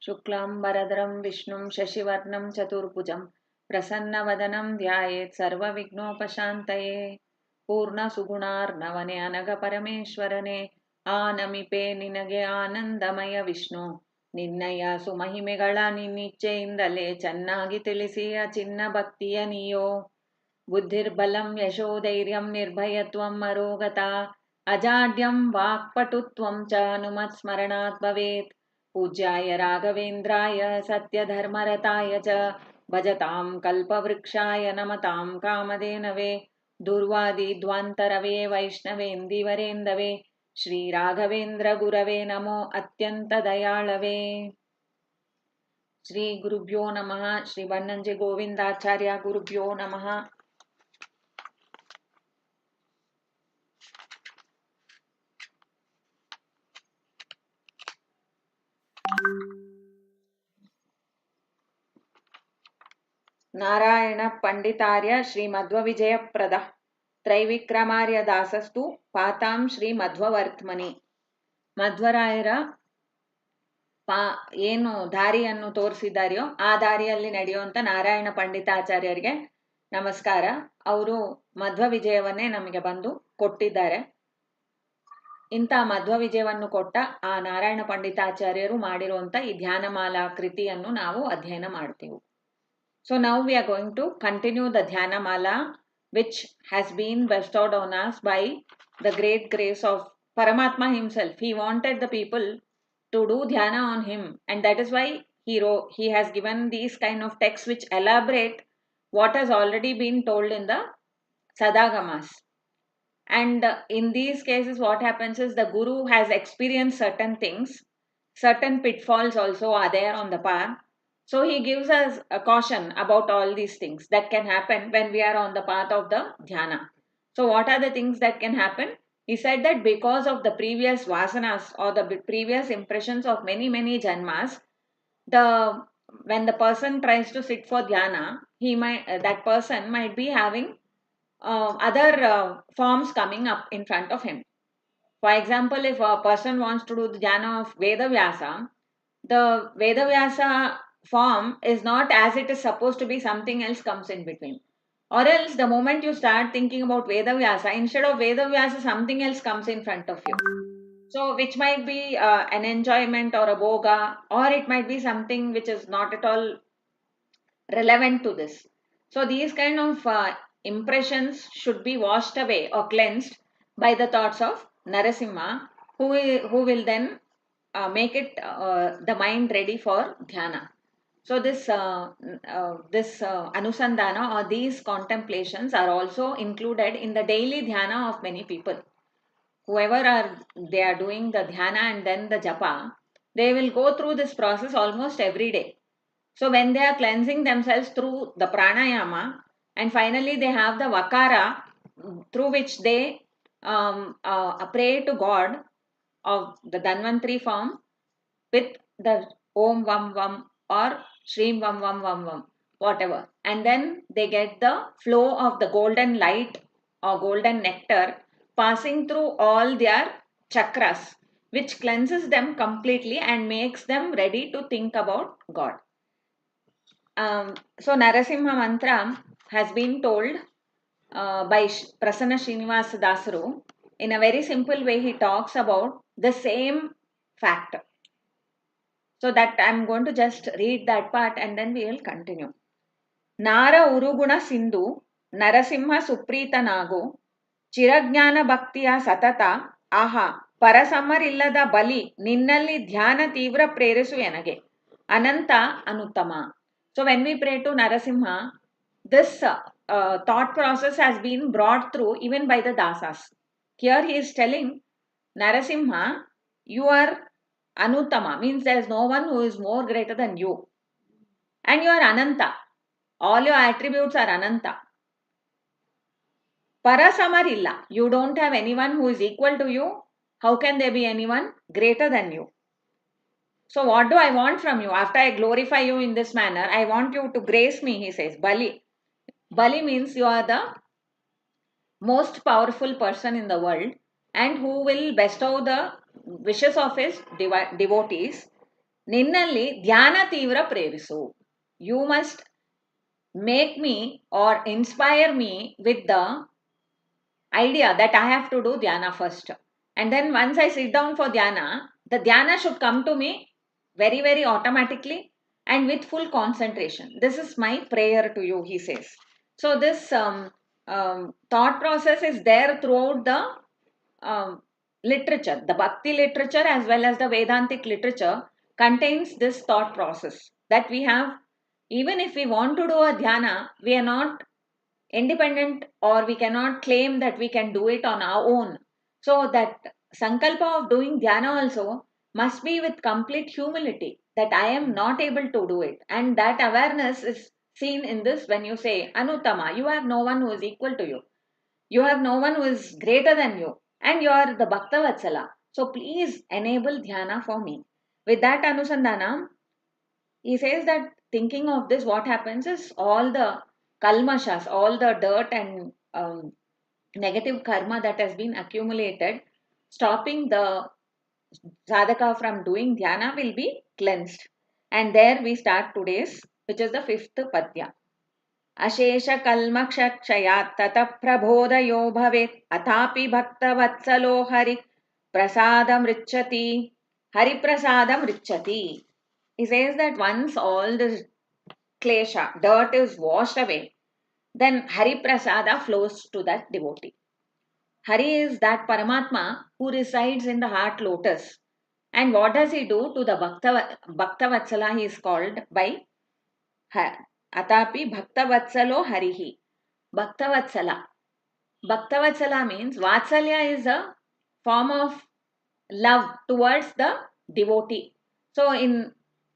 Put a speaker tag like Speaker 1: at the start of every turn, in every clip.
Speaker 1: शुक्लांबरधरं विष्णुं शशिवर्णं चतुर्भुजं प्रसन्नवदनं ध्यायेत् सर्वविघ्नोपशान्तये पूर्णसुगुणार्णवने अनघपरमेश्वरने ಆನಮಿಪೆ ನಿನಗೆ ಆನಂದಮಯ ವಿಷ್ಣು ನಿನ್ನಯ ಸುಮಹಿಮೆಗಳ ನಿನ್ನಿಚ್ಛೆಯಿಂದಲೇ ಚೆನ್ನಾಗಿ ತಿಳಿಸಿಯ ಚಿನ್ನ ಭಕ್ತಿಯ ನೀಯೋ ಬುದ್ಧಿರ್ಬಲಂ ಯಶೋಧೈರ್ಯಂ ನಿರ್ಭಯತ್ವಂ ಅರೋಗತಾ ಅಜಾಡ್ಯಂ ವಾಕ್ಪಟುತ್ವಂ ಚ ಹನುಮತ್ ಸ್ಮರಣಾತ್ ಭವೇತ್ पूज्याय राघवेन्द्राय सत्यधर्मरताय च भजतां कल्पवृक्षाय नमतां कामधेनवे दुर्वादिध्वान्तरवे वैष्णवेन्दिवरेन्दवे श्रीराघवेन्द्रगुरवे नमो अत्यन्तदयाळवे श्रीगुरुभ्यो नमः श्री बन्नंजे गोविन्दाचार्य गुरुभ्यो नमः ನಾರಾಯಣ ಪಂಡಿತಾರ್ಯ ಶ್ರೀ ಮಧ್ವ ವಿಜಯಪ್ರದ ತ್ರೈವಿಕ್ರಮಾರ್ಯ ದಾಸಸ್ತು ಪಾತಾಂ ಶ್ರೀ ಮಧ್ವವರ್ತ್ಮನಿ. ಮಧ್ವರಾಯರ ಏನು ದಾರಿಯನ್ನು ತೋರಿಸಿದಾರೆಯೋ ಆ ದಾರಿಯಲ್ಲಿ ನಡೆಯುವಂತ ನಾರಾಯಣ ಪಂಡಿತಾಚಾರ್ಯರಿಗೆ ನಮಸ್ಕಾರ. ಅವರು ಮಧ್ವ ವಿಜಯವನ್ನೇ ನಮಗೆ ಬಂದು ಕೊಟ್ಟಿದ್ದಾರೆ. ಇಂಥ ಮಧ್ವ ವಿಜಯವನ್ನು ಕೊಟ್ಟ ಆ ನಾರಾಯಣ ಪಂಡಿತಾಚಾರ್ಯರು ಮಾಡಿರುವಂತ ಈ ಧ್ಯಾನಮಾಲಾ ಕೃತಿಯನ್ನು ನಾವು ಅಧ್ಯಯನ ಮಾಡ್ತೀವಿ. So now we are going to continue the Dhyana Mala, which has been bestowed on us by the great grace of Paramatma himself. He wanted the people to do Dhyana on him, and that is why he has given these kind of texts which elaborate what has already been told in the Satagamas. And in these cases what happens is the Guru has experienced certain things, certain pitfalls also are there on the path. So he gives us a caution about all these things that can happen when we are on the path of the dhyana. So what are the things that can happen? He said that because of the previous vasanas or the previous impressions of many janmas, when the person tries to sit for dhyana, that person might be having other forms coming up in front of him. For example, if a person wants to do the dhyana of Vedavyasa, the Vedavyasa form is not as it is supposed to be, something else comes in between. Or else the moment you start thinking about Vedavyasa, instead of Vedavyasa something else comes in front of you. So which might be an enjoyment or a bhoga, or it might be something which is not at all relevant to this. So these kind of impressions should be washed away or cleansed by the thoughts of Narasimha, who will then make it the mind ready for dhyana. So this anusandhana or these contemplations are also included in the daily dhyana of many people. Whoever they are doing the dhyana and then the japa, they will go through this process almost every day. So when they are cleansing themselves through the pranayama, and finally they have the vakara through which they pray to God of the Dhanvantri form with the Om Vam Vam or Shreem Vam Vam Vam Vam, whatever. And then they get the flow of the golden light or golden nectar passing through all their chakras, which cleanses them completely and makes them ready to think about God. So Narasimha Mantra has been told by Prasanna Srinivasa Dasaru. In a very simple way, he talks about the same fact. So that I am going to just read that part and then we will continue. Nara Uruguna Sindhu Narasimha Suprita Nagu Chiragnana Bhaktiya Satata Aha Parasamarillada Bali Ninnalli Dhyana Tivra Prerisu Yanage Ananta Anuttama. So when we pray to Narasimha, this thought process has been brought through even by the dasas. Here he is telling Narasimha, you are Anuttama, means there is no one who is more greater than you. And you are Ananta. All your attributes are Ananta. Parasamarilla. You don't have anyone who is equal to you. How can there be anyone greater than you? So what do I want from you? After I glorify you in this manner, I want you to grace me, he says. Bali. Bali means you are the most powerful person in the world and who will bestow the wishes of his devotees. ನಿನ್ನಲ್ಲಿ ಧ್ಯಾನ ತೀವ್ರ ಪ್ರೇರಿಸು. You must make me or inspire me with the idea that I have to do dhyana first. And then once I sit down for dhyana, the dhyana should come to me very, very automatically and with full concentration. This is my prayer to you, he says. So this thought process is there throughout the literature. The Bhakti literature as well as the Vedantic literature contains this thought process that we have. Even if we want to do a dhyana, we are not independent or we cannot claim that we can do it on our own. So that sankalpa of doing dhyana also must be with complete humility that I am not able to do it. And that awareness is seen in this when you say, Anutama, you have no one who is equal to you. You have no one who is greater than you. And you are the Bhakta Vatsala. So please enable dhyana for me. With that Anusandana, he says that thinking of this, what happens is all the kalmashas, all the dirt and negative karma that has been accumulated, stopping the sadhaka from doing dhyana will be cleansed. And there we start today's, which is the fifth padya. अशेष कल्मक्षक्षयात् ततः प्रबोधयो भवेत् अथापि भक्तवत्सलो Hari प्रसादमृच्छति हरिप्रसादमृच्छति. He says that once all this klesha, dirt is washed away, then Hari Prasada flows to that devotee. Hari is that Paramatma who resides in the heart lotus. And what does he do to the Bhakta Vatsala? He is called by Atapi Bhakta Vatsalo Harihi. Bhakta Vatsala. Bhakta Vatsala means Vatsalya is a form of love towards the devotee. So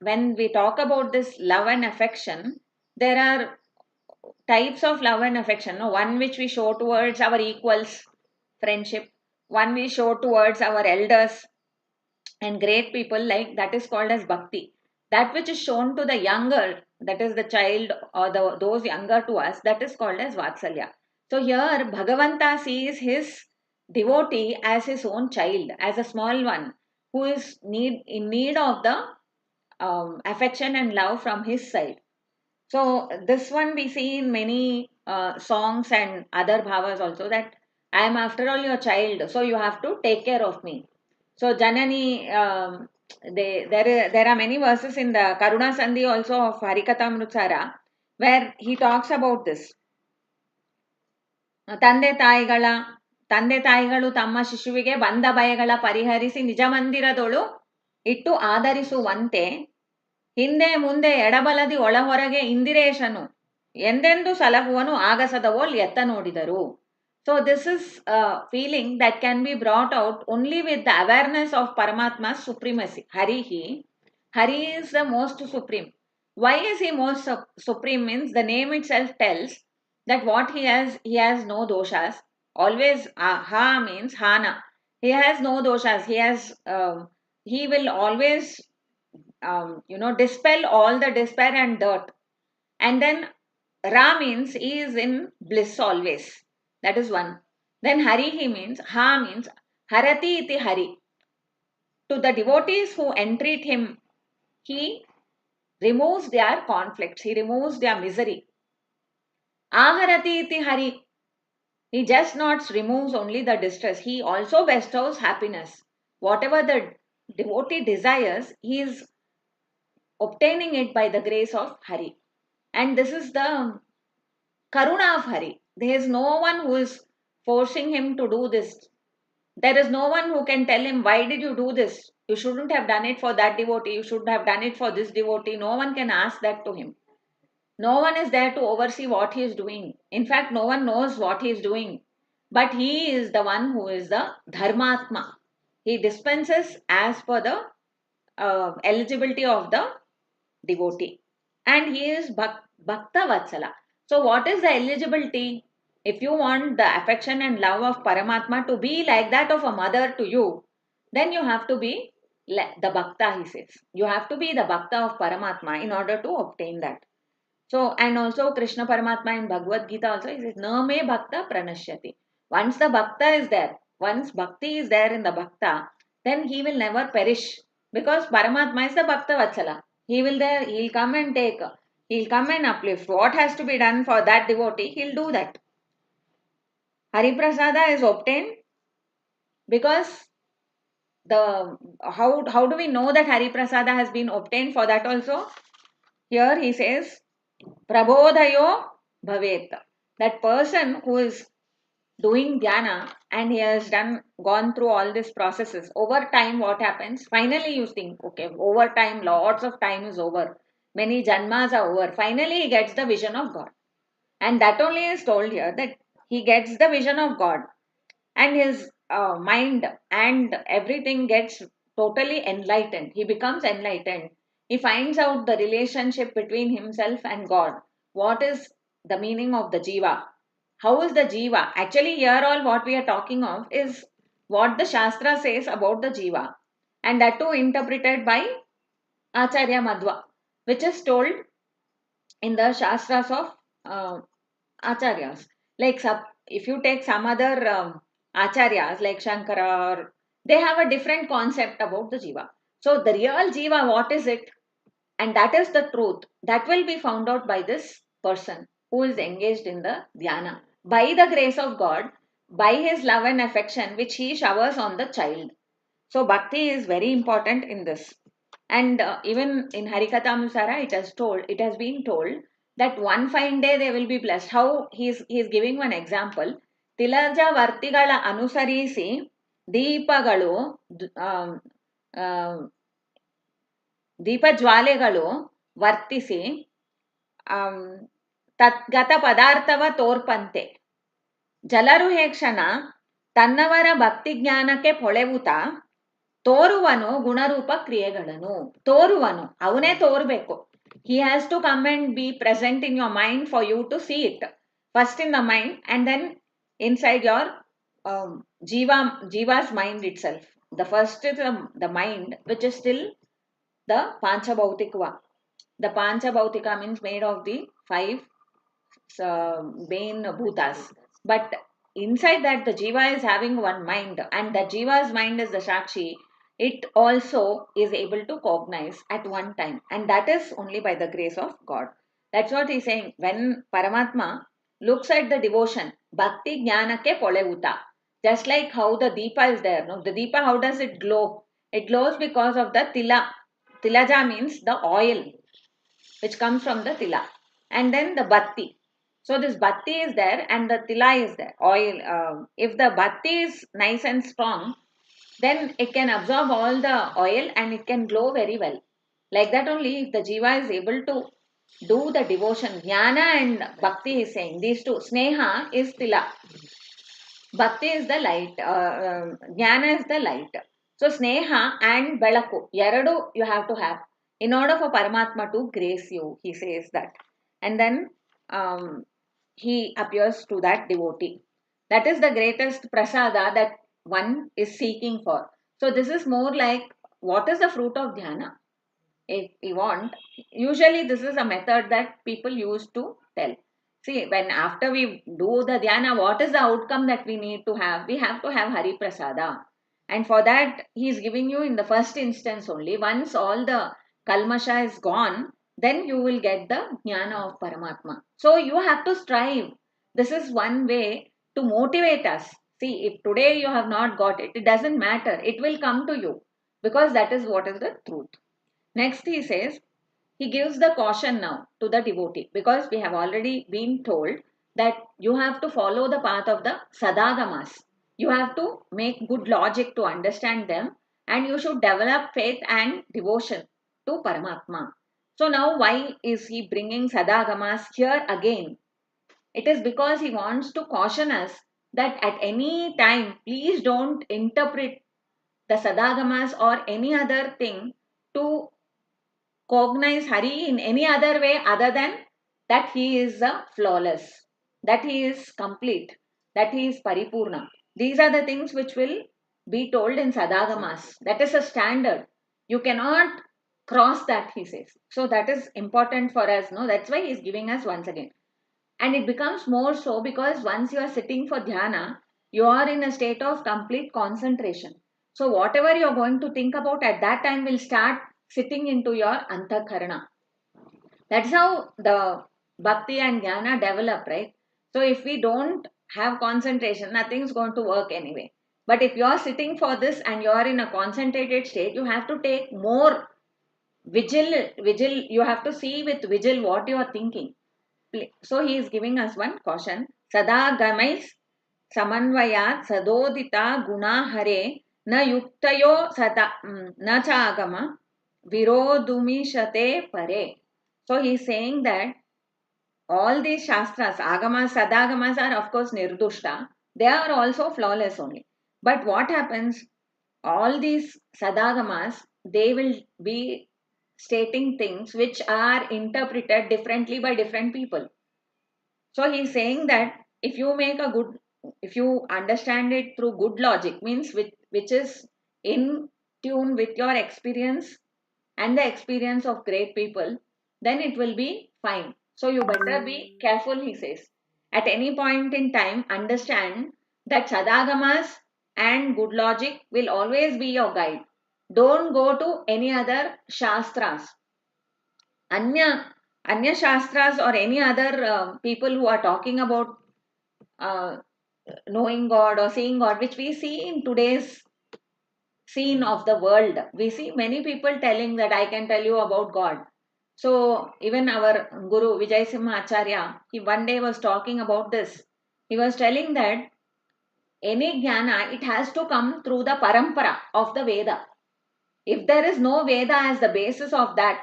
Speaker 1: when we talk about this love and affection, there are types of love and affection. No? One which we show towards our equals, friendship. One we show towards our elders and great people, like that is called as bhakti. That which is shown to the younger, that is the child or those younger to us, that is called as vatsalya. So here Bhagavanta sees his devotee as his own child, as a small one who is in need of the affection and love from his side. So this one we see in many songs and other bhavas also, that I am after all your child, so you have to take care of me. So Janani, there are many verses in the Karuna Sandhi also of Harikathamrutsara where he talks about this. ತಂದೆ ತಾಯಿಗಳ ತಂದೆ ತಾಯಿಗಳು ತಮ್ಮ ಶಿಶುವಿಗೆ ಬಂದ ಭಯಗಳ ಪರಿಹರಿಸಿ ನಿಜ ಮಂದಿರದೊಳು ಇಟ್ಟು ಆದರಿಸುವಂತೆ ಹಿಂದೆ ಮುಂದೆ ಎಡಬಲದಿ ಒಳಹೊರಗೆ ಇಂದಿರೇಶನು ಎಂದೆಂದು ಸಲಹುವನು ಆಗಸದವೋಲ್ ಎತ್ತ ನೋಡಿದರು. So this is a feeling that can be brought out only with the awareness of Paramatma's supremacy. Hari is the most supreme. Why is he most supreme? Means the name itself tells that what he has no doshas. Always ha means hana. He has no doshas. He will always dispel all the despair and dirt. And then Ra means he is in bliss always. That is one. Then Hari he means, Ha means Harati iti Hari. To the devotees who entreat him, he removes their conflicts, he removes their misery. Aharati iti Hari. He just not removes only the distress, he also bestows happiness. Whatever the devotee desires, he is obtaining it by the grace of Hari. And this is the Karuna of Hari. There is no one who is forcing him to do this. There is no one who can tell him, why did you do this? You shouldn't have done it for that devotee. You should have done it for this devotee. No one can ask that to him. No one is there to oversee what he is doing. In fact, no one knows what he is doing. But he is the one who is the Dharmatma. He dispenses as per the eligibility of the devotee. And he is Bhakta Vatsala. So what is the eligibility? If you want the affection and love of Paramatma to be like that of a mother to you, then you have to be the Bhakta, he says. You have to be the Bhakta of Paramatma in order to obtain that. So, and also Krishna Paramatma in Bhagavad Gita also, he says, Na me Bhakta pranashyati. Once the Bhakta is there, once Bhakti is there in the Bhakta, then he will never perish. Because Paramatma is the Bhakta Vatsala. He'll come and take, he'll come and uplift. What has to be done for that devotee, he'll do that. Hariprasada is obtained because how do we know that Hariprasada has been obtained? For that also, here he says, Prabodhayo Bhavet. That person who is doing dhyana and he has gone through all these processes, over time what happens? Finally you think, okay, over time, lots of time is over, many janmas are over, finally he gets the vision of God. And that only is told here, that he gets the vision of God and his mind and everything gets totally enlightened. He becomes enlightened. He finds out the relationship between himself and God. What is the meaning of the jiva? How is the jiva? Actually, here all what we are talking of is what the Shastra says about the jiva. And that too interpreted by Acharya Madhva, which is told in the Shastras of Acharyas. Like if you take some other Acharyas like Shankara, they have a different concept about the jiva. So the real jiva, what is it? And that is the truth. That will be found out by this person who is engaged in the dhyana. By the grace of God, by his love and affection which he showers on the child. So bhakti is very important in this. And even in Harikathamusara, it has been told that one fine day they will be blessed. How he is giving one example. Tilaja vartigala anusarisi ದೀಪಗಳು ದೀಪಜ್ವಾಲೆಗಳು ವರ್ತಿಸಿ ತದ್ಗತ ಪದಾರ್ಥವ ತೋರ್ಪಂತೆ ಜಲರು ಹೇ ಕ್ಷಣ ತನ್ನವರ ಭಕ್ತಿ ಜ್ಞಾನಕ್ಕೆ ಪೊಳೆವುತ ತೋರುವನು ಗುಣರೂಪ ಕ್ರಿಯೆಗಳನ್ನು. ತೋರುವನು, ಅವನೇ ತೋರ್ಬೇಕು. He has to come and be present in your mind for you to see it. First in the mind and then inside your jiva's mind itself. The first is the mind, which is still the Panchabhautikva. The Panchabhautika means made of the 5 main bhutas. But inside that the jiva is having one mind, and the jiva's mind is the Shakshi. It also is able to cognize at one time, and that is only by the grace of God. That's what he's saying. When Paramatma looks at the devotion, bhakti jnanake polevuta, just like how the deepa is there. No, the deepa, how does it glow? It glows because of the tila. Tilaja means the oil which comes from the tila, and then the bhatti. So this bhatti is there and the tila is there, oil. If the bhatti is nice and strong, then it can absorb all the oil and it can glow very well. Like that only, if the jiva is able to do the devotion, jnana and bhakti is saying, these two, sneha is tila, bhakti is the light, jnana is the light. So sneha and belaku, yaradu you have to have in order for Paramatma to grace you, he says that. And then he appears to that devotee. That is the greatest prasada that one is seeking for. So this is more like, what is the fruit of dhyana? If you want, usually this is a method that people use to tell. See, when after we do the dhyana, what is the outcome that we need to have? We have to have Hari Prasada. And for that, he is giving you in the first instance only. Once all the kalmasha is gone, then you will get the jnana of Paramatma. So you have to strive. This is one way to motivate us. See, if today you have not got it, it doesn't matter. It will come to you because that is what is the truth. Next, he says, he gives the caution now to the devotee, because we have already been told that you have to follow the path of the Satagamas. You have to make good logic to understand them, and you should develop faith and devotion to Paramatma. So now why is he bringing Satagamas here again? It is because he wants to caution us that at any time, please don't interpret the Satagamas or any other thing to cognize Hari in any other way other than that he is flawless, that he is complete, that he is paripurna. These are the things which will be told in Sadagamas. That is a standard. You cannot cross that, he says. So that is important for us. No, that's why he is giving us once again. And it becomes more so because once you are sitting for dhyana, you are in a state of complete concentration. So whatever you're going to think about at that time will start sitting into your antakarana. That's how the bhakti and jnana develop, right? So if we don't have concentration, nothing's going to work anyway. But if you're sitting for this and you're in a concentrated state, you have to take more vigil, you have to see with vigil what you are thinking. So he is giving us one caution. Sadagamais samanvayat sadodita guna hare na yuktayo na chagama virodumishate pare. So he is saying that all these shastras, agamas, sadagamas are of course nirdushta. They are also flawless only. But what happens? All these sadagamas, they will be stating things which are interpreted differently by different people. So he's saying that if you understand it through good logic, means which is in tune with your experience and the experience of great people, then it will be fine. So you better be careful, he says. At any point in time, understand that sadagamas and good logic will always be your guide. Don't go to any other shastras. Anya shastras or any other people who are talking about uh, knowing God or seeing God, which we see in today's scene of the world. We see many people telling that I can tell you about God. So even our Guru Vijay Simha Acharya, he one day was talking about this. He was telling that any jnana, it has to come through the parampara of the Veda. If there is no Veda as the basis of that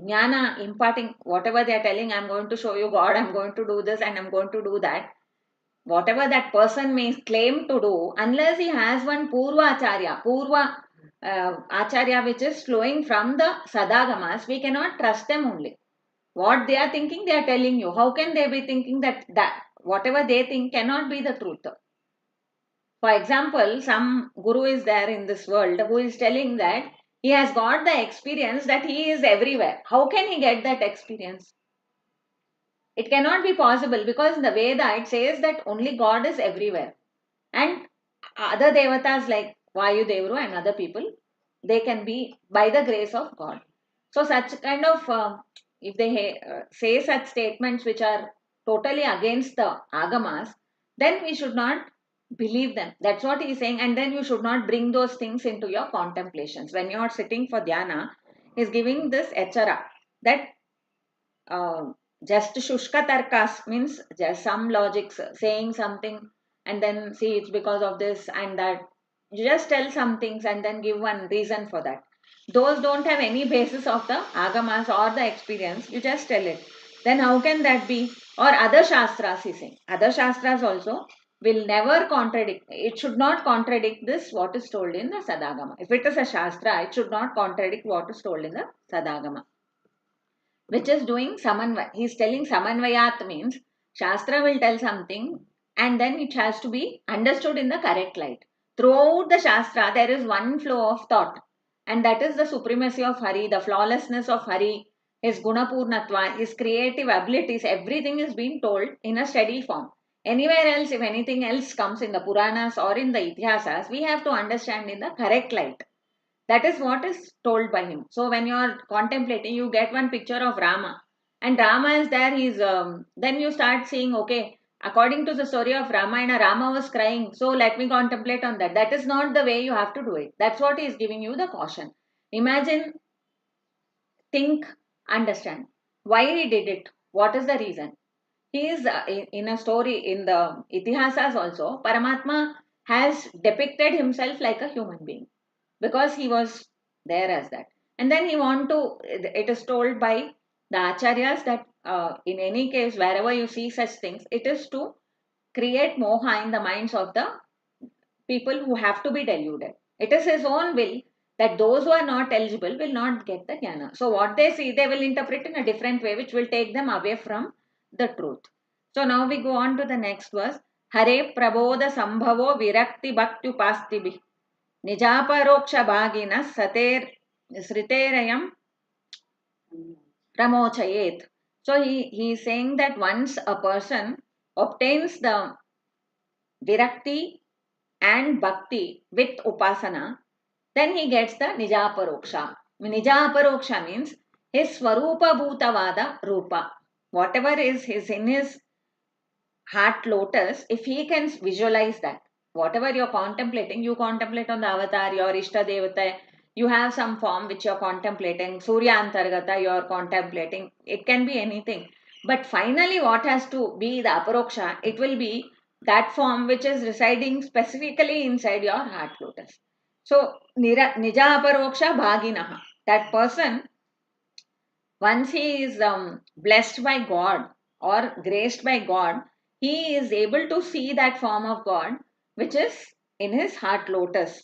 Speaker 1: jnana imparting whatever they are telling, I'm going to show you God, I'm going to do this and I'm going to do that. Whatever that person may claim to do, unless he has one Purva Acharya which is flowing from the Sadagamas, we cannot trust them only. What they are thinking, they are telling you. How can they be thinking that whatever they think cannot be the truth? For example, some guru is there in this world who is telling that he has got the experience that he is everywhere. How can he get that experience? It cannot be possible because in the Veda it says that only God is everywhere. And other devatas like Vayu Devru and other people, they can be by the grace of God. So such kind of, if they say such statements which are totally against the agamas, then we should not believe them. That's what he is saying. And then you should not bring those things into your contemplations. When you are sitting for dhyana, he is giving this echara that just shushka tarkas means just some logics saying something and then see it's because of this and that. You just tell some things and then give one reason for that. Those don't have any basis of the agamas or the experience. You just tell it. Then how can that be? Or other shastras, he's saying. Other shastras also will never contradict. It should not contradict this what is told in the Sadagama. If it is a shastra, it should not contradict what is told in the Sadagama, which is doing samanvaya. He's telling samanvayat means Shastra will tell something and then it has to be understood in the correct light. Throughout the Shastra, there is one flow of thought, and that is the supremacy of Hari, the flawlessness of Hari, his gunapurnatva, his creative abilities, everything is being told in a steady form. Anywhere else, if anything else comes in the Puranas or in the Itihasas, we have to understand in the correct light. That is what is told by him. So when you are contemplating, you get one picture of Rama, and Rama is there. Then you start seeing, okay, according to the story of Ramayana, Rama was crying. So let me contemplate on that. That is not the way you have to do it. That's what he is giving you the caution. Imagine, think, understand why he did it. What is the reason? He is in a story in the Itihasas also. Paramatma has depicted himself like a human being because he was there as that. And then he want to, it is told by the acharyas that in any case, wherever you see such things, it is to create moha in the minds of the people who have to be deluded. It is his own will that those who are not eligible will not get the jnana. So what they see, they will interpret in a different way, which will take them away from the truth. So now we go on to the next verse. Hare prabodha sambhavo virakti bhakti upastibhi nijaparoksha bhagina sater sriterayam pramochayet. So he is saying that once a person obtains the virakti and bhakti with upasana, then he gets the Nijaparoksha. Nijaparoksha means his Swarupa Bhutavada Rupa. Whatever is his in his heart lotus, if he can visualize that, whatever you're contemplating, you contemplate on the avatar, your Ishta Devata, you have some form which you're contemplating, Surya Antargata, you're contemplating, it can be anything. But finally, what has to be the Aparoksha? It will be that form which is residing specifically inside your heart lotus. So, Nija Aparoksha Bhaginaha, that person, once he is blessed by God or graced by God, he is able to see that form of God which is in his heart lotus.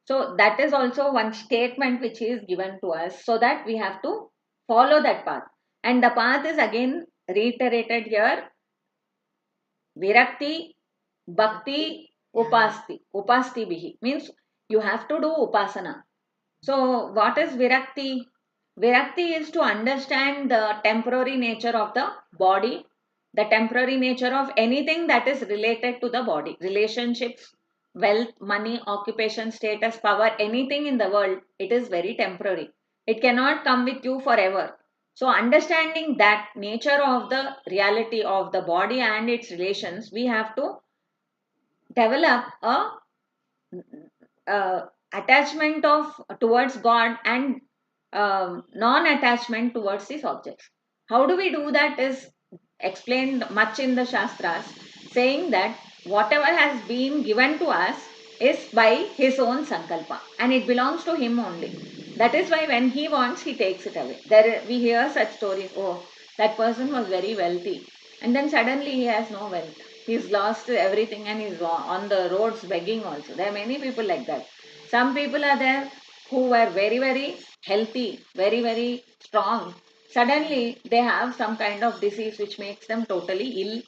Speaker 1: So that is also one statement which is given to us, so that we have to follow that path. And the path is again reiterated here: Virakti, Bhakti, Upasti. Upasti bihi means you have to do upasana. So, what is Virakti? Virakti is to understand the temporary nature of the body, the temporary nature of anything that is related to the body, relationships, wealth, money, occupation, status, power, anything in the world, it is very temporary. It cannot come with you forever. So, understanding that nature of the reality of the body and its relations, we have to develop a attachment of towards God and non-attachment towards these objects. How do we do that is explained much in the Shastras, saying that whatever has been given to us is by his own sankalpa and it belongs to him only. That is why when he wants, he takes it away. There we hear such stories. Oh, that person was very wealthy, and then suddenly he has no wealth. He's lost everything and he's on the roads begging also. There are many people like that. Some people are there who were very, very healthy, very, very strong. Suddenly they have some kind of disease which makes them totally ill,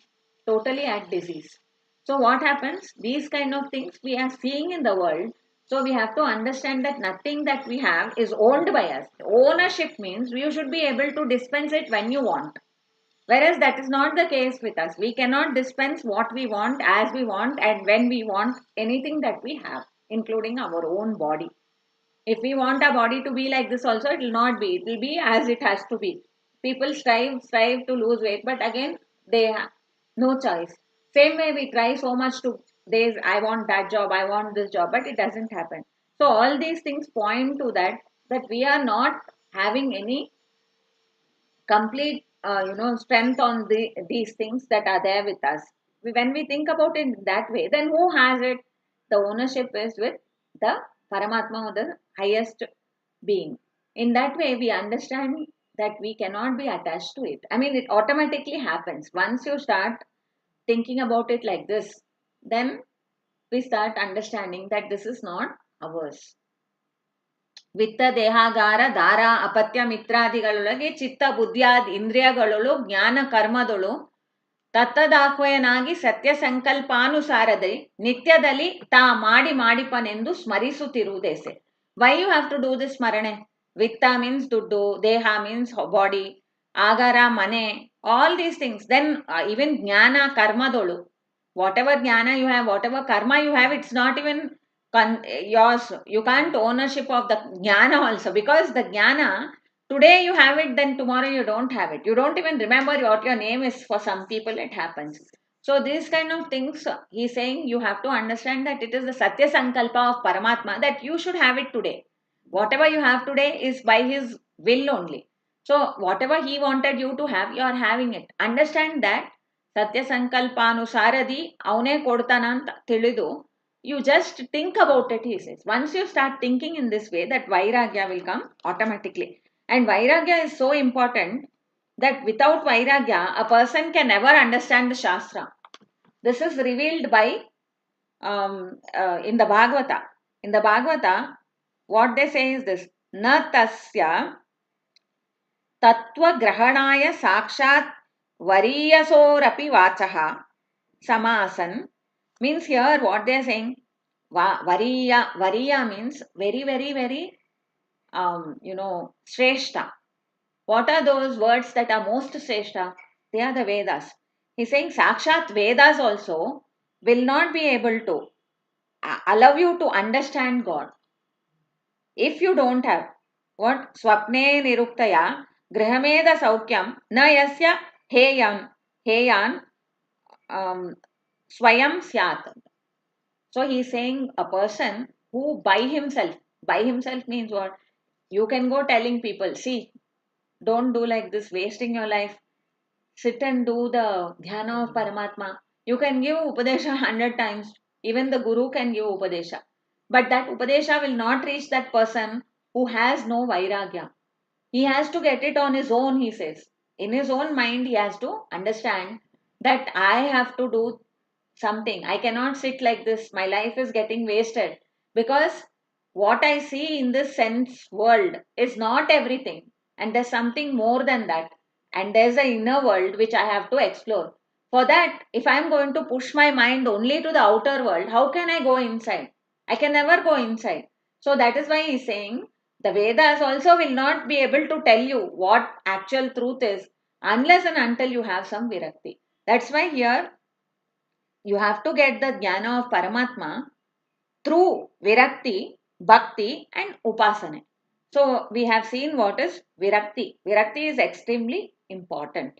Speaker 1: totally at disease. So what happens? These kind of things we are seeing in the world. So we have to understand that nothing that we have is owned by us. Ownership means you should be able to dispense it when you want. Whereas that is not the case with us. We cannot dispense what we want as we want and when we want anything that we have, including our own body. If we want our body to be like this also, it will not be. It will be as it has to be. People strive to lose weight, but again, they have no choice. Same way we try so much to, I want that job, I want this job, but it doesn't happen. So all these things point to that we are not having any complete strength on these things that are there with us. When we think about it that way, then who has it? The ownership is with the Paramatma, or the highest being. In that way we understand that we cannot be attached to it. I mean, it automatically happens once you start thinking about it like this. Then we start understanding that this is not ours. ವಿತ್ತ ದೇಹಾಗಾರ ದಾರ ಅಪತ್ಯ ಮಿತ್ರಾದಿಗಳೊಳಗೆ ಚಿತ್ತ ಬುದ್ಧಿಯಾದ ಇಂದ್ರಿಯಗಳೊಳು ಜ್ಞಾನ ಕರ್ಮದೊಳು ತತ್ತದಾಹ್ವಯನಾಗಿ ಸತ್ಯ ಸಂಕಲ್ಪಾನುಸಾರದೆ ನಿತ್ಯದಲ್ಲಿ ತಾ ಮಾಡಿಪನೆಂದು ಸ್ಮರಿಸುತ್ತಿರುವುದೇಸೆ. Why you have to do this ಸ್ಮರಣೆ? ವಿತ್ತ ಮೀನ್ಸ್ ದುಡ್ಡು, ದೇಹ ಮೀನ್ಸ್ ಬಾಡಿ, ಆಗಾರ ಮನೆ, all these things. Then even ಜ್ಞಾನ ಕರ್ಮದೊಳು, whatever jnana you have, whatever karma you have, it's not even yours. You can't ownership of the jnana also, because the jnana, today you have it, then tomorrow you don't have it. You don't even remember what your name is. For some people it happens. So these kind of things, he's saying you have to understand that it is the satya sankalpa of Paramatma that you should have it today. Whatever you have today is by his will only. So whatever he wanted you to have, you are having it. Understand that ಸತ್ಯ ಸಂಕಲ್ಪಾನುಸಾರದಿ ಅವನೇ ಕೊಡ್ತಾನಂತ ತಿಳಿದು, you just think about it, he says. Once you start thinking in this way, that vairagya will come automatically. And vairagya is so important that without vairagya a person can never understand the shastra. This is revealed by in the Bhagavata. In the Bhagavata, what they say is this: na tasya tattva grahanaya sakshat variyasorapi vachaha samasan. Means here what they are saying, variya means very, very, very shrestha. What are those words that are most shrestha? They are the Vedas. He's saying sakshat Vedas also will not be able to allow you to understand God. If you don't have, what? Swapne niruktaya grihameda saukyam na yasya heyan swayam syat. So he is saying a person who by himself means what? You can go telling people, see, don't do like this, wasting your life. Sit and do the dhyana of Paramatma. You can give Upadesha 100 times. Even the Guru can give Upadesha. But that Upadesha will not reach that person who has no Vairagya. He has to get it on his own, he says. In his own mind, he has to understand that I have to do something. I cannot sit like this. My life is getting wasted. Because what I see in this sense world is not everything. And there's something more than that. And there's an inner world which I have to explore. For that, if I'm going to push my mind only to the outer world, how can I go inside? I can never go inside. So that is why he's saying the Vedas also will not be able to tell you what actual truth is unless and until you have some virakti. That's why here you have to get the jnana of Paramatma through virakti, bhakti, and upasana. So we have seen what is virakti. Virakti is extremely important.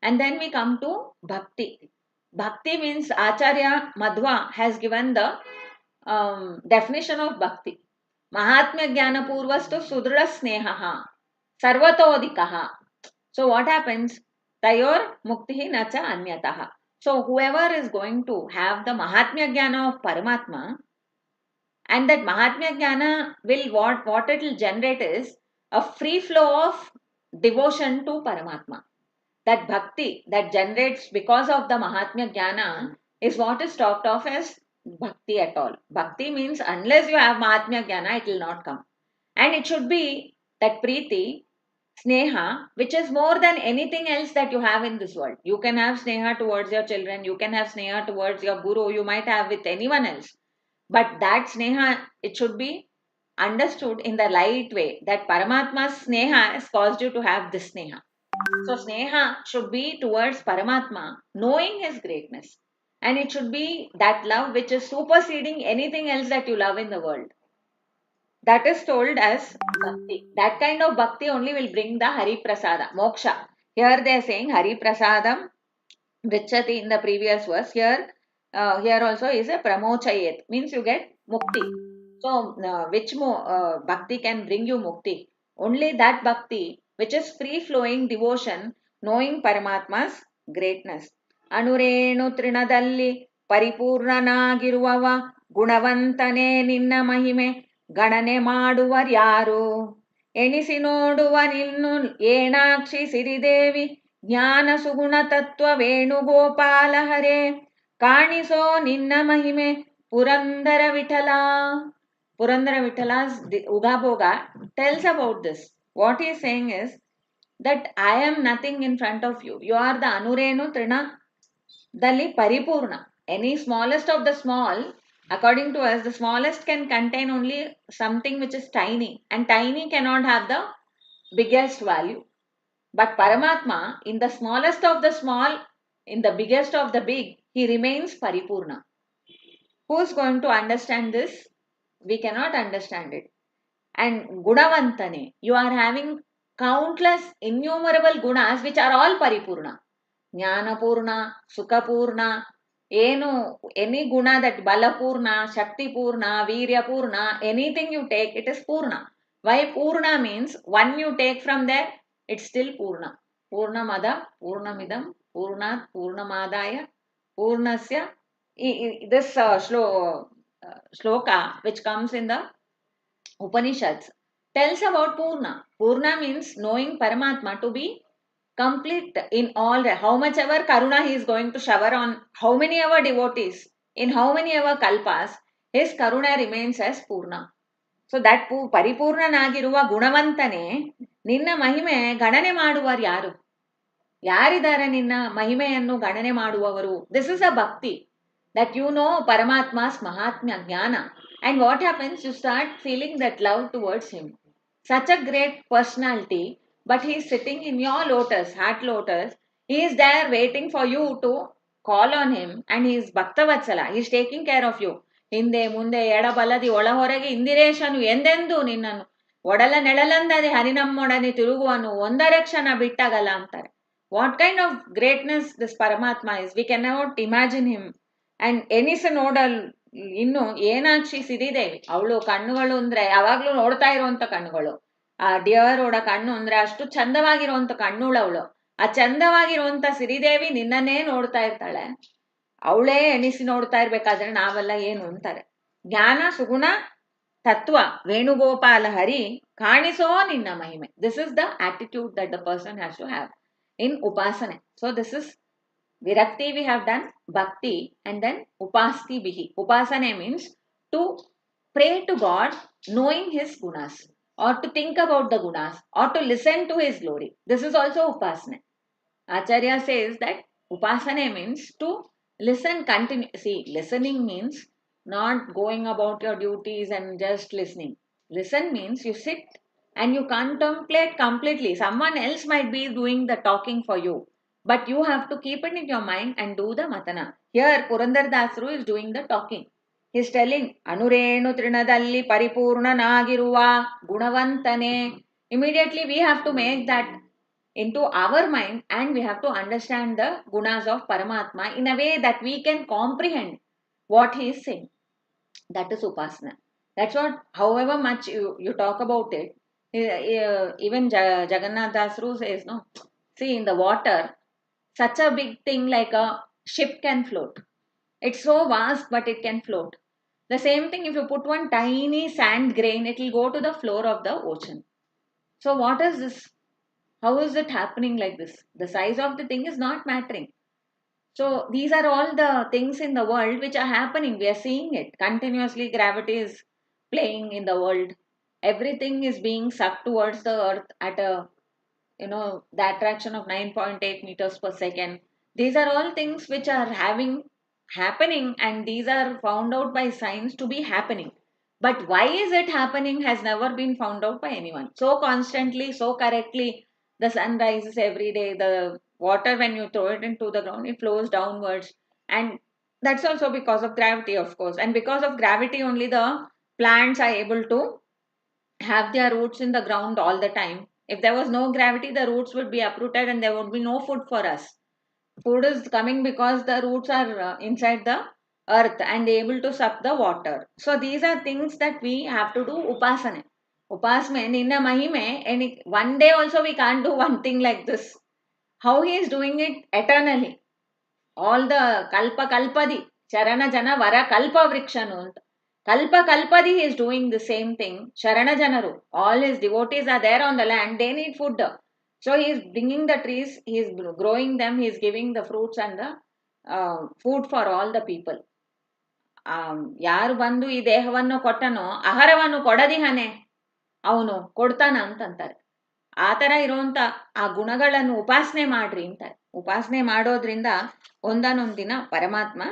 Speaker 1: And then we come to bhakti. Bhakti means Acharya Madhva has given the definition of bhakti. Mahatmya jnana purvastu sudra snehaha sarvatodikaha. So what happens? Tayor muktihi nacha anyataha. So whoever is going to have the Mahatmya jnana of Paramatma, and that Mahatmya Jnana will what it will generate is a free flow of devotion to Paramatma. That bhakti that generates because of the Mahatmya Jnana is what is talked of as bhakti at all. Bhakti means unless you have Mahatmya Jnana, it will not come. And it should be that Preeti, Sneha, which is more than anything else that you have in this world. You can have Sneha towards your children, you can have Sneha towards your Guru, you might have with anyone else. But that Sneha, it should be understood in the light way that Paramatma's Sneha has caused you to have this Sneha. So Sneha should be towards Paramatma, knowing his greatness. And it should be that love which is superseding anything else that you love in the world. That is told as bhakti. That kind of bhakti only will bring the Hari Prasada, moksha. Here they are saying Hari Prasadam Vrichati in the previous verse. Here also is a pramochayet, means you get mukti. So, bhakti can bring you mukti? Only that bhakti which is free flowing devotion, knowing Paramatma's greatness. Anurenu trinadalli ಪರಿಪೂರ್ಣನಾಗಿರುವವ ಗುಣವಂತನೇ ನಿನ್ನ ಮಹಿಮೆ ಗಣನೆ ಮಾಡುವರ್ಯಾರು ಎಣಿಸಿ ನೋಡುವ ನಿನ್ನು ಏಣಾಕ್ಷಿ ಸಿರಿದೇವಿ ಜ್ಞಾನ ಸುಗುಣ ತತ್ವ ವೇಣುಗೋಪಾಲ ಹರೇ ಕಾಣಿಸೋ ನಿನ್ನ ಮಹಿಮೆ Purandara Vittala. Purandara Vittala's Uga Boga tells about this. What he is saying is that I am nothing in front of you. You are the Anurenu Trina Dali Paripurna. Any smallest of the small, according to us, the smallest can contain only something which is tiny, and tiny cannot have the biggest value. But Paramatma, in the smallest of the small, in the biggest of the big, he remains Paripurna. Who is going to understand this? We cannot understand it. And Gunavantane, you are having countless, innumerable gunas which are all Paripurna. Jnanapurna, Sukapurna, any guna that Balapurna, Shaktipurna, Viryapurna, anything you take, it is Purna. Why Purna means one you take from there, it's still Purna. Purnamada, Purnamidam, Purnat, Purnamadaya, Purnasya. This shloka which comes in the Upanishads tells about Purna. Purna means knowing Paramatma to be complete in all, how much ever Karuna he is going to shower on how many ever devotees, in how many ever kalpas, his Karuna remains as Purna. So that ಪರಿಪೂರ್ಣನಾಗಿರುವ ಗುಣವಂತನೇ ನಿನ್ನ ಮಹಿಮೆ ಗಣನೆ ಮಾಡುವರು ಯಾರು? ಯಾರಿದ್ದಾರೆ ನಿನ್ನ ಮಹಿಮೆಯನ್ನು ಗಣನೆ ಮಾಡುವವರು? This is a bhakti that you know Paramatma's Mahatmya Jnana. And what happens? You start feeling that love towards him. Such a great personality, but he is sitting in your lotus, heart lotus. He is there waiting for you to call on him, and he is Bhaktavatsala. He is taking care of you. ಹಿಂದೆ ಮುಂದೆ ಎಡಬಲದಿ ಒಳಹೊರಗೆ ಇಂದಿರೇಶನು ಎಂದೆಂದು ನಿನ್ನನ್ನು ಒಡಲ ನೆಳಲಂದದೆ ಹರಿನಮ್ಮೊಡನೆ ತಿರುಗುವನು ಒಂದರೆ ಕ್ಷಣ ಬಿಟ್ಟಾಗಲ್ಲ ಅಂತಾರೆ. What kind of greatness this ಪರಮಾತ್ಮ is, we can not imagine him. And ಎನಿಸ ನೋಡಲ್ ಇನ್ನು ಏನಾಕ್ಷಿ ಸಿರಿದೇವಿ, ಅವಳು ಕಣ್ಣುಗಳು ಅಂದ್ರೆ ಯಾವಾಗ್ಲೂ ನೋಡ್ತಾ ಇರುವಂತ ಕಣ್ಣುಗಳು. ಆ ಡಿಯರ್ ಓಡ ಕಣ್ಣು ಅಂದ್ರೆ ಅಷ್ಟು ಚಂದವಾಗಿರುವಂತ ಕಣ್ಣುಳವಳು. ಆ ಚಂದವಾಗಿರುವಂತ ಸಿರಿದೇವಿ ನಿನ್ನನ್ನೇ ನೋಡ್ತಾ ಇರ್ತಾಳೆ. ಅವಳೇ ಎಣಿಸಿ ನೋಡ್ತಾ ಇರ್ಬೇಕಾದ್ರೆ ನಾವೆಲ್ಲ ಏನು ಅಂತಾರೆ. ಜ್ಞಾನ ಸುಗುಣ ತತ್ವ ವೇಣುಗೋಪಾಲ ಹರಿ ಕಾಣಿಸೋ ನಿನ್ನ ಮಹಿಮೆ. This is the attitude that the person has to have in ಉಪಾಸನೆ. So this is Virakti we have done, Bhakti, and then Upasti Bihi. Upasana means to pray to God knowing His gunas, or to think about the gunas, or to listen to His glory. This is also Upasana. Acharya says that Upasana means to listen continue. See, listening means not going about your duties and just listening. Listen means you sit and you contemplate completely. Someone else might be doing the talking for you, but you have to keep it in your mind and do the matana. Here Purandar Dasru is doing the talking. He is telling Anurenu Trinadalli Paripurnanagiruva Gunavantane. Immediately we have to make that into our mind, and we have to understand the gunas of Paramatma in a way that we can comprehend what he is saying. That is Upasana. That's what, however much you talk about it, even Jagannath Dasru says, no, see, in the water, such a big thing like a ship can float. It's so vast, but it can float. The same thing, if you put one tiny sand grain, it will go to the floor of the ocean. So what is this? How is it happening like this? The size of the thing is not mattering. So these are all the things in the world which are happening. We are seeing it. Continuously gravity is playing in the world. Everything is being sucked towards the earth at a, the attraction of 9.8 meters per second. These are all things which are happening, and these are found out by science to be happening. But why is it happening has never been found out by anyone. So constantly, so correctly, the sun rises every day. The water, when you throw it into the ground, it flows downwards. And that's also because of gravity, of course. And because of gravity only, the plants are able to have their roots in the ground all the time. If there was no gravity, the roots would be uprooted and there would be no food for us. Food is coming because the roots are inside the earth and able to suck the water. So these are things that we have to do upasana. Upasana, ninna mahime, and one day also we can't do one thing like this. How he is doing it eternally. All the kalpa kalpadi, charana jana vara kalpa vrikshanu. Kalpa kalpadi he is doing the same thing. Sharana janaru, all his devotees are there on the land, they need food. So he is bringing the trees, he is growing them, he is giving the fruits and the food for all the people. ಯಾರು ಬಂದು ಈ ದೇಹವನ್ನು ಕೊಟ್ಟನೋ ಆಹಾರವನ್ನು ಕೊಡದಿಹನೆ ಅವನು ಕೊಡ್ತಾನ ಅಂತಂತಾರೆ. ಆ ಥರ ಇರುವಂತ ಆ ಗುಣಗಳನ್ನು ಉಪಾಸನೆ ಮಾಡ್ರಿ ಅಂತಾರೆ. ಉಪಾಸನೆ ಮಾಡೋದ್ರಿಂದ ಒಂದಾನೊಂದು ದಿನ ಪರಮಾತ್ಮ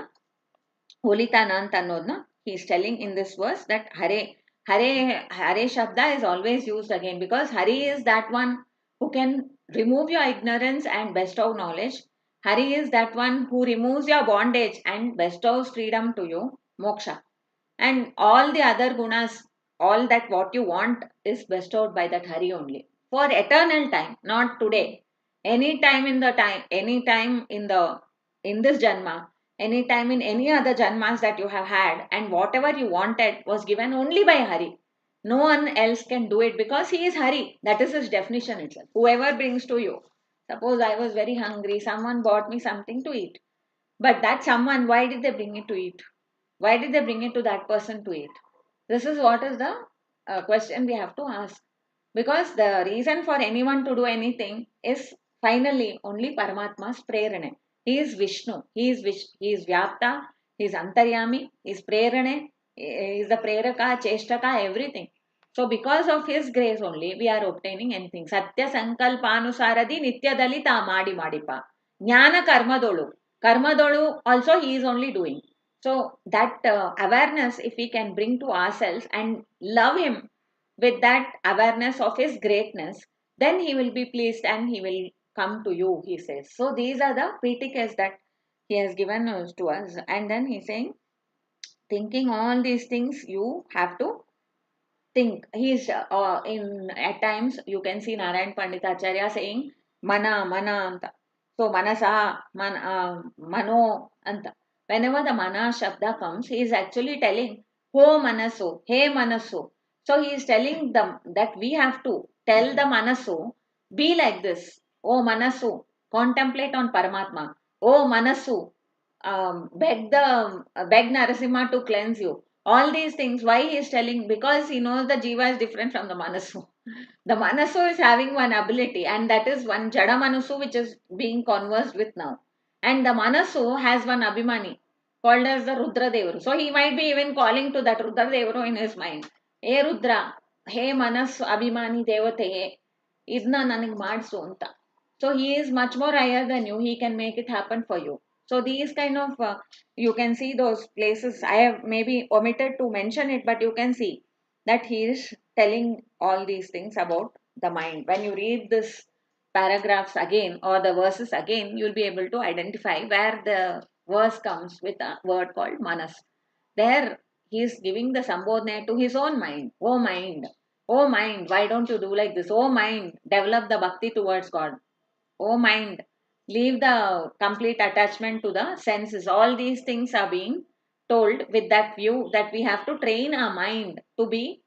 Speaker 1: ಹೊಲಿತಾನ ಅಂತ ಅನ್ನೋದನ್ನ he is telling in this verse, that Hare Shabda is always used again because Hari is that one who can remove your ignorance and bestow knowledge. Hari is that one who removes your bondage and bestows freedom to you, moksha. And all the other gunas, all that what you want is bestowed by that Hari only. For eternal time, not today. Any time in this Janma, any time in any other Janmas that you have had, and whatever you wanted was given only by Hari. No one else can do it because he is Hari. That is his definition itself. Whoever brings to you. Suppose I was very hungry, someone bought me something to eat. But that someone, why did they bring it to eat? Why did they bring it to that person to eat? This is what is the question we have to ask. Because the reason for anyone to do anything is finally only Paramatma's prerane. He is Vishnu. He is Vyapta. He is Antaryami. He is prerane. He is the preraka, cheshtaka, everything. So because of his grace only, we are obtaining anything. Satya sankalpanusaradi nityadali ta madi madipa. Jnana karmadolu. Karmadolu also he is only doing. So that awareness, if we can bring to ourselves and love him with that awareness of his greatness, then he will be pleased and he will come to you, he says. So these are the pratikas that he has given to us. And then he is saying, Thinking all these things, you have to think. He's in at times you can see Narayan Panditacharya saying mana mana anta. So manasa mano anta. Whenever the mana shabda comes, he is actually telling ho manaso, hey manaso. So he is telling them that we have to tell the manaso, be like this. Oh manasu, contemplate on Paramatma. Oh manasu, beg Narasimha to cleanse you. All these things, why he is telling? Because he knows the jiva is different from the manasu. The manasu is having one ability, and that is one jada manasu which is being conversed with now. And the manasu has one abhimani called as the Rudra Devaru. So he might be even calling to that Rudra Devaru in his mind. Hey Rudra, hey Manas Abhimani Devate, idna ನನಗೆ ಮಾಡಿಸು ಅಂತ. So he is much more higher than you. He can make it happen for you. So these kind of you can see those places. I have maybe omitted to mention it, but you can see that he is telling all these things about the mind. When you read this paragraphs again or the verses again, you'll be able to identify where the verse comes with a word called manas. There he is giving the sambodhana to his own mind. Oh mind, oh mind, why don't you do like this? Oh mind, develop the bhakti towards God. Oh mind, leave the complete attachment to the senses. All these things are being told with that view that we have to train our mind to be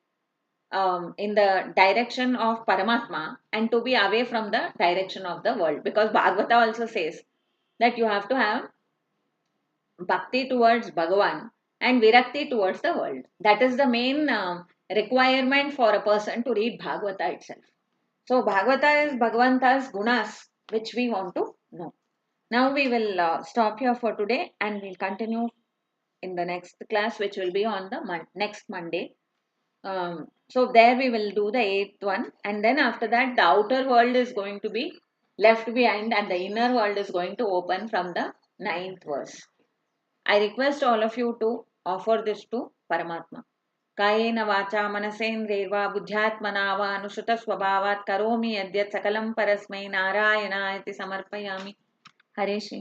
Speaker 1: in the direction of Paramatma and to be away from the direction of the world. Because Bhagavata also says that you have to have bhakti towards Bhagavan and virakti towards the world. That is the main requirement for a person to read Bhagavata itself. So Bhagavata is Bhagavanta's gunas which we want to know. Now we will stop here for today and we'll continue in the next class which will be on the next Monday. So there we will do the 8th one, and then after that the outer world is going to be left behind and the inner world is going to open from the 9th verse. I request all of you to offer this to Paramatma. कायेन वाचा मनसेन्द्रियैर्वा बुद्ध्यात्मना वा अनुश्रुतस्वभावात् करोमि यद्यत् सकलं परस्मै नारायणाय इति समर्पयामि. हरे श्री